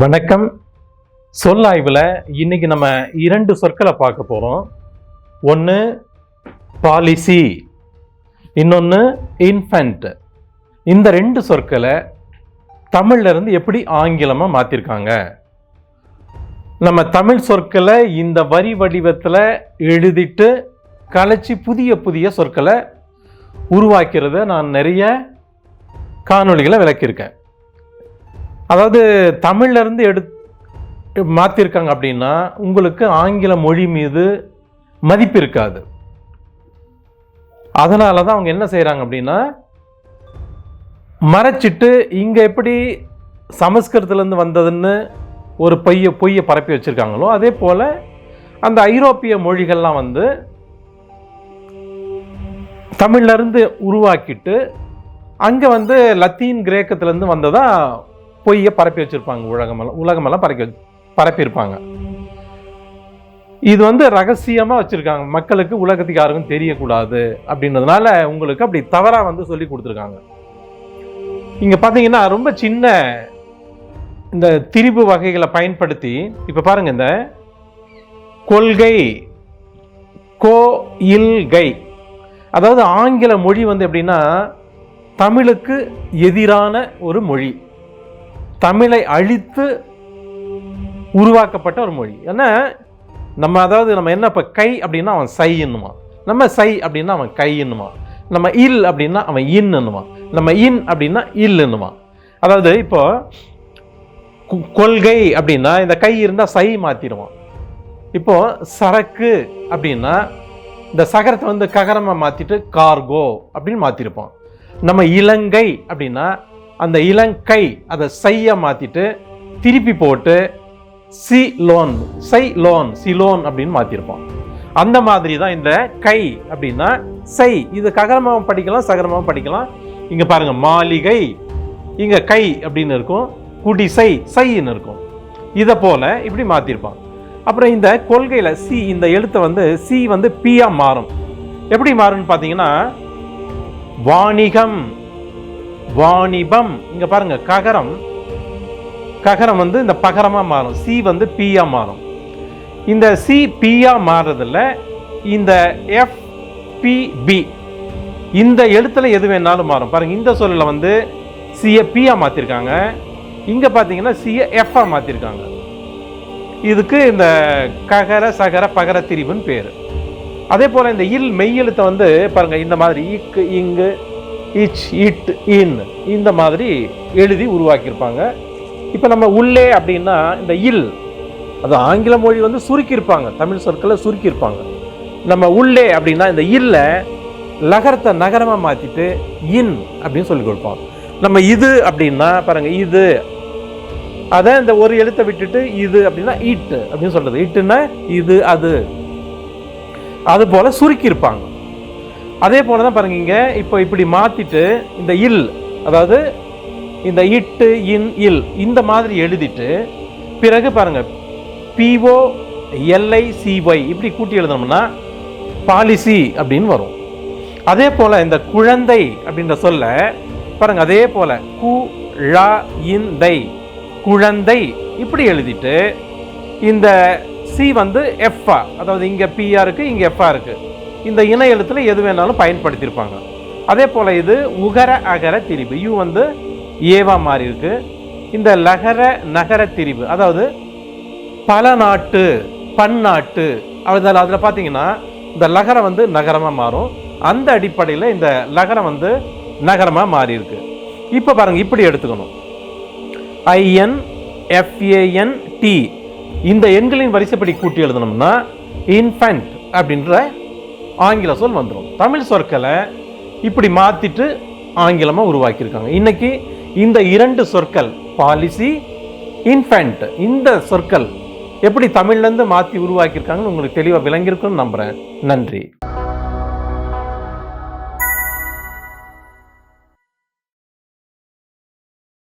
வணக்கம். சொல்லாய்வில் இன்னைக்கு நம்ம இரண்டு சொற்களை பார்க்க போகிறோம். ஒன்று பாலிசி, இன்னொன்று இன்ஃபென்ட். இந்த ரெண்டு சொற்களை தமிழ்ல இருந்து எப்படி ஆங்கிலமாக மாற்றிருக்காங்க. நம்ம தமிழ் சொற்களை இந்த வரி வடிவத்தில் எழுதிட்டு கலைச்சி புதிய புதிய சொற்களை உருவாக்கிறத நான் நிறைய காணொளிகளை விளக்கியிருக்கேன். அதாவது தமிழ்ல இருந்து மாற்றிருக்காங்க அப்படின்னா உங்களுக்கு ஆங்கில மொழி மீது மதிப்பு இருக்காது. அதனால தான் அவங்க என்ன செய்கிறாங்க அப்படின்னா மறைச்சிட்டு இங்கே எப்படி சமஸ்கிருதத்துலேருந்து வந்ததுன்னு ஒரு பொய்யை பரப்பி வச்சுருக்காங்களோ அதே போல் அந்த ஐரோப்பிய மொழிகள்லாம் வந்து தமிழ்லேருந்து உருவாக்கிட்டு அங்கே வந்து லத்தீன் கிரேக்கத்துலேருந்து வந்ததா பொய்யை பரப்பி வச்சுருப்பாங்க. உலகமெல்லாம் பரப்பியிருப்பாங்க. இது வந்து ரகசியமாக வச்சுருக்காங்க, மக்களுக்கு உலகத்துக்கு யாருக்கும் தெரியக்கூடாது அப்படின்றதுனால உங்களுக்கு அப்படி தவறாக வந்து சொல்லி கொடுத்துருக்காங்க. இங்கே பார்த்தீங்கன்னா ரொம்ப சின்ன இந்த திரிபு வகைகளை பயன்படுத்தி இப்போ பாருங்க, இந்த கொள்கை, கோயில்கை, அதாவது ஆங்கில மொழி வந்து எப்படின்னா தமிழுக்கு எதிரான ஒரு மொழி, தமிழை அழித்து உருவாக்கப்பட்ட ஒரு மொழி. ஏன்னா நம்ம என்ன இப்போ கை அப்படின்னா அவன் சை என்னுமா, நம்ம சை அப்படின்னா அவன் கை என்னுமா, நம்ம இல் அப்படின்னா அவன் இன் என்னுமா, நம்ம இன் அப்படின்னா இல் என்னுமா. அதாவது இப்போ கொள்கை அப்படின்னா இந்த கை இருந்தால் சை மாற்றிடுவான். இப்போ சரக்கு அப்படின்னா இந்த சகரத்தை வந்து ககரமாக மாற்றிட்டு கார்கோ அப்படின்னு மாற்றிருப்பான். நம்ம இலங்கை அப்படின்னா அந்த இலங்கை அதை சைய மாற்றிட்டு திருப்பி போட்டு சிலோன், சைலோன், சிலோன் அப்படின்னு மாற்றிருப்பான். அந்த மாதிரி தான் இந்த கை அப்படின்னா சை, இது ககரமாகவும் படிக்கலாம் சகரமாகவும் படிக்கலாம். இங்கே பாருங்க, மாளிகை, இங்கே கை அப்படின்னு இருக்கும், குடிசை சைன்னு இருக்கும். இதை போல இப்படி மாற்றிருப்பான். அப்புறம் இந்த கொள்கையில் சி, இந்த எழுத்தை வந்து சி வந்து பியா மாறும். எப்படி மாறும்னு பார்த்தீங்கன்னா வாணிகம், வாணிபம். இங்க பாருங்க, ககரம் வந்து இந்த பகரமா மாறும், சி வந்து பியா மாறும். இந்த சி பியா மாறுறதுல இந்த எஃப் பி பி இந்த எழுத்துல எது வேணாலும் மாறும். பாருங்க, இந்த சொல்ல வந்து சிய பியா மாத்திருக்காங்க, இங்க பாத்தீங்கன்னா சிய எஃப்ஆ மாத்திருக்காங்க. இதுக்கு இந்த ககர சகர பகர திரிவுன்னு பேரு. அதே போல இந்த இல் மெய்யெழுத்தை வந்து பாருங்க, இந்த மாதிரி இக்கு, இங்கு, இச், இட், இன், இந்த மாதிரி எழுதி உருவாக்கியிருப்பாங்க. இப்போ நம்ம உள்ளே அப்படின்னா இந்த இல், அது ஆங்கில மொழி வந்து சுருக்கியிருப்பாங்க, தமிழ் சொற்களை சுருக்கியிருப்பாங்க. நம்ம உள்ளே அப்படின்னா இந்த இல்ல லகரத்தை நகரமாக மாற்றிட்டு இன் அப்படின்னு சொல்லி கொடுப்போம். நம்ம இது அப்படின்னா பாருங்க, இது அதை இந்த ஒரு எழுத்தை விட்டுட்டு இது அப்படின்னா இட் அப்படின்னு சொல்றது. இட்டுன்னா இது அது, அது போல சுருக்கியிருப்பாங்க. அதே போல தான் பாருங்க, இங்கே இப்போ இப்படி மாற்றிட்டு இந்த இல், அதாவது இந்த இட்டு இன் இல் இந்த மாதிரி எழுதிட்டு பிறகு பாருங்க பிஓ எல்ஐ சிஒய் இப்படி கூட்டி எழுதணும்னா பாலிசி அப்படின்னு வரும். அதே போல இந்த குழந்தை அப்படின்ற சொல்ல பாருங்க, அதே போல கு ழ இன் தை, குழந்தை இப்படி எழுதிட்டு இந்த சி வந்து எஃப்ஆ, அதாவது இங்கே பிஆ இருக்கு, இங்கே எஃப்ஆ இருக்கு, இந்த இணை எழுத்துல எது வேணாலும் பயன்படுத்தியிருப்பாங்க. அதே போல இது உகர அகர திரிபு, யூ வந்து ஏவா மாறி இருக்கு. இந்த லகர நகர திரிபு, அதாவது பல நாட்டு, பன்னாட்டு, அதுல பாத்தீங்கன்னா இந்த லகரம் வந்து நகரமா மாறும். அந்த அடிப்படையில் இந்த லகரம் வந்து நகரமா மாறி இருக்கு. இப்ப பாருங்க, இப்படி எடுத்துக்கணும், ஐஎன் எஃப்ஏஎன் டி இந்த எண்களின் வரிசைப்படி கூட்டி எழுதணும்னா இன்ஃபென்ட் அப்படின்ற ஆங்கில சொல் வந்துடும். தமிழ் சொற்களை இப்படி மாத்திட்டு ஆங்கிலமா உருவாக்கியிருக்காங்க. இன்னைக்கு இந்த இரண்டு சொற்கள் பாலிசி, இன்ஃபென்ட், இந்த சொற்கள் எப்படி தமிழ்ல இருந்து மாத்தி உருவாக்கியிருக்காங்கன்னு உங்களுக்கு தெளிவா விளங்கியிருக்குன்னு நம்புறேன். நன்றி.